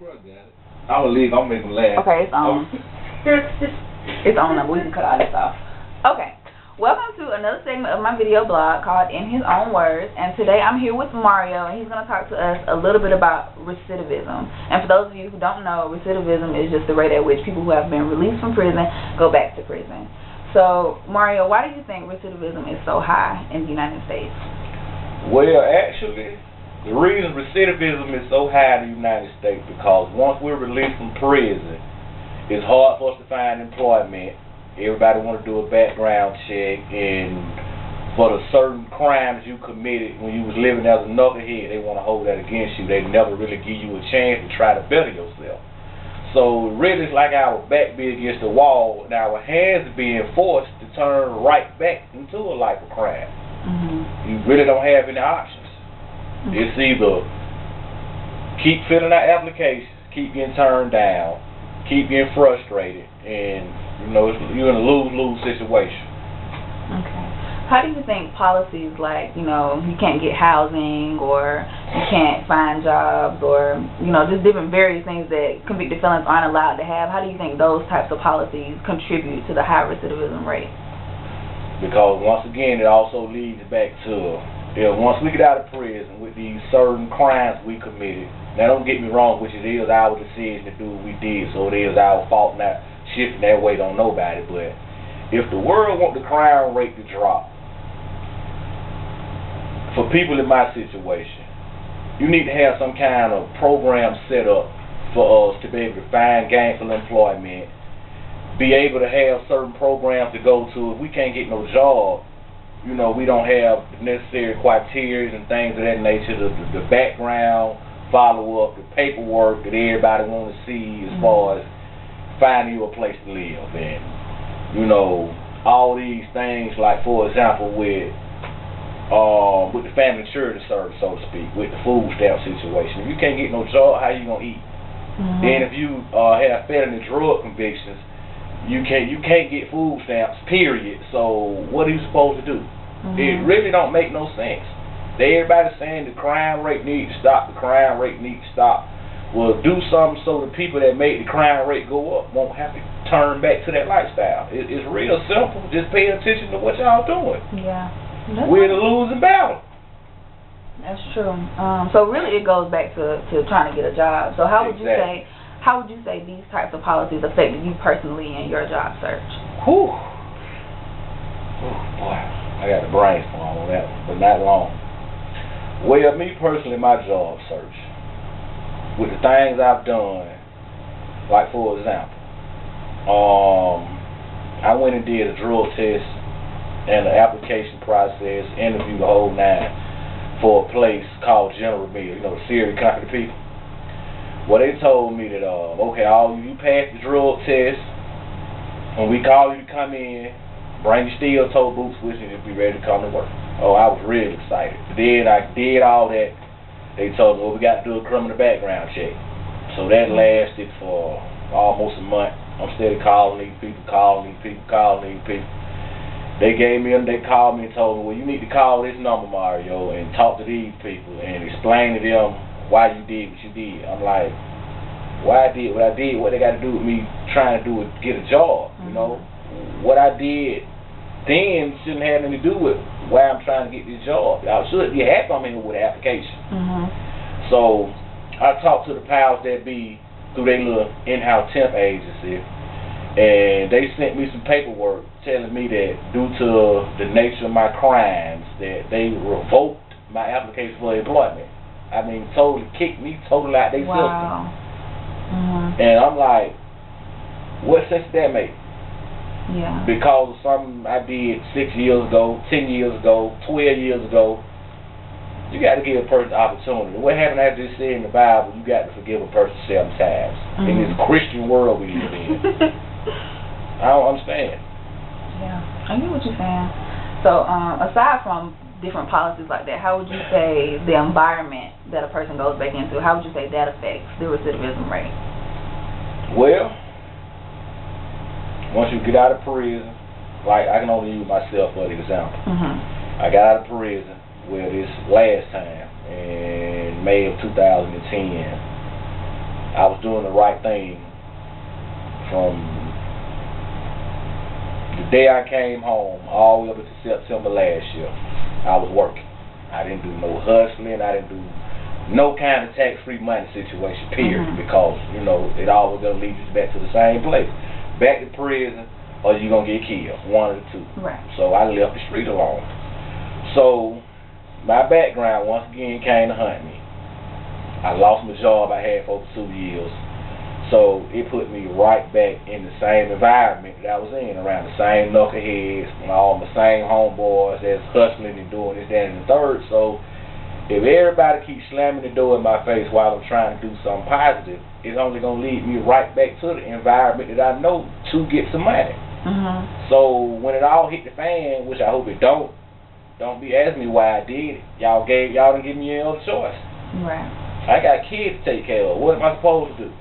Bro, got it. I'm gonna leave. I'm gonna make them laugh. Okay, it's on. It's on now. We can cut all this off. Okay. Welcome to another segment of my video blog called In His Own Words. And today I'm here with Mario, and he's going to talk to us a little bit about recidivism. And for those of you who don't know, recidivism is just the rate at which people who have been released from prison go back to prison. So, Mario, why do you think recidivism is so high in the United States? Well, actually, the reason recidivism is so high in the United States because once we're released from prison, it's hard for us to find employment. Everybody want to do a background check, and for the certain crimes you committed when you was living as a knucklehead, they want to hold that against you. They never really give you a chance to try to better yourself. So really it's like our back be against the wall and our hands being forced to turn right back into a life of crime. You really don't have any options. It's either keep filling out applications, keep getting turned down, keep getting frustrated, and you're in a lose-lose situation. Okay. How do you think policies like, you can't get housing, or you can't find jobs, or, just different various things that convicted felons aren't allowed to have, how do you think those types of policies contribute to the high recidivism rate? Because once again, it also leads back to, once we get out of prison with these certain crimes we committed, now don't get me wrong, which it is our decision to do what we did, so it is our fault not shifting that weight on nobody. But if the world want the crime rate to drop, for people in my situation, you need to have some kind of program set up for us to be able to find gainful employment, be able to have certain programs to go to. If we can't get no job, we don't have the necessary criteria and things of that nature, the background follow-up, the paperwork that everybody want to see as far as finding you a place to live. And, all these things, like, for example, with the family charity service, so to speak, with the food stamp situation. If you can't get no job, how you going to eat? Then if you have felony drug convictions, you can't get food stamps, period. So what are you supposed to do? It really don't make no sense. Everybody's saying the crime rate needs to stop, the crime rate needs to stop. Well, do something so the people that make the crime rate go up won't have to turn back to that lifestyle. It's real simple. Just pay attention to what y'all doing. Yeah. We're in a losing battle. That's true. So really it goes back to trying to get a job. So how would you say these types of policies affected you personally in your job search? Whew. Oh boy, I got the brain storm on that one, but not long. Well, me personally, my job search, with the things I've done, like for example, I went and did a drug test and the application process, interview, the whole nine, for a place called General Mills, the cereal company people. Well, they told me that, okay, you passed the drug test, when we call you to come in, bring your steel-toe boots with you and be ready to come to work. Oh, I was really excited. Then I did all that. They told me, well, we got to do a criminal background check. So that lasted for almost a month. I'm still calling these people. They called me they called me and told me, well, you need to call this number, Mario, and talk to these people and explain to them why you did what you did. I'm like, why I did what I did, what they got to do with me trying to do is get a job, What I did then shouldn't have anything to do with why I'm trying to get this job. I should be happy I'm in here with an application. So I talked to the powers that be through their little in-house temp agency, and they sent me some paperwork telling me that due to the nature of my crimes that they revoked my application for employment. I mean, totally kicked me totally out their system. And I'm like, what sense did that make? Yeah. Because of something I did 6 years ago, 10 years ago, 12 years ago, you got to give a person opportunity. What happened after this said in the Bible, you got to forgive a person 7 times. In this Christian world we live in. I don't understand. Yeah, I get what you're saying. So, aside from different policies like that, how would you say the environment that a person goes back into, how would you say that affects the recidivism rate? Well, once you get out of prison, like I can only use myself for the example. I got out of prison this last time in May of 2010. I was doing the right thing from the day I came home all the way up to September last year. I was working. I didn't do no hustling. I didn't do no kind of tax-free money situation, period, because, you know, it always going to lead you back to the same place. Back to prison, or you're going to get killed, one of the two. Right. So I left the street alone. So my background, once again, came to hunt me. I lost my job I had for over 2 years. So it put me right back in the same environment that I was in, around the same knuckleheads, all my same homeboys that's hustling and doing this, that, and the third. So if everybody keeps slamming the door in my face while I'm trying to do something positive, it's only going to lead me right back to the environment that I know to get some money. So when it all hit the fan, which I hope it don't be asking me why I did it. Y'all didn't give me any other choice. Right. I got kids to take care of. What am I supposed to do?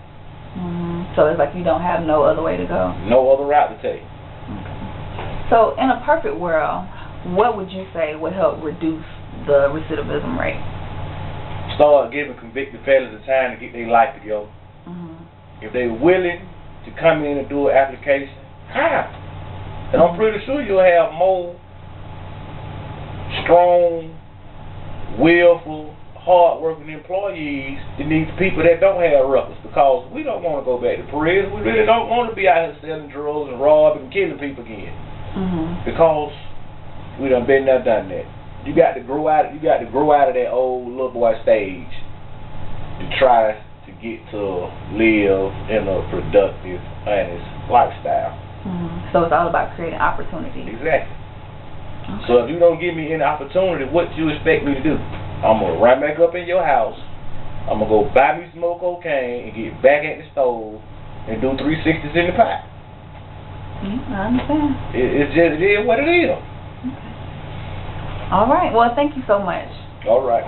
So it's like you don't have no other way to go. No other route to take. Okay. So in a perfect world, what would you say would help reduce the recidivism rate? Start giving convicted felons the time to get their life together. If they're willing to come in and do an application, hire. And I'm pretty sure you'll have more strong, willful, hard-working employees than these people that don't have records, because we don't want to go back to prison. We really don't want to be out here selling drugs and robbing and killing people again, because we done been there, done that. You got to grow out. You got to grow out of that old little boy stage to try to get to live in a productive, honest lifestyle. So it's all about creating opportunity. Exactly. So if you don't give me any opportunity, what do you expect me to do? I'm going to run back up in your house, I'm going to go buy me some more cocaine and get back at the stove and do 360s in the pot. I understand. It is what it is. All right. Well, thank you so much. All right.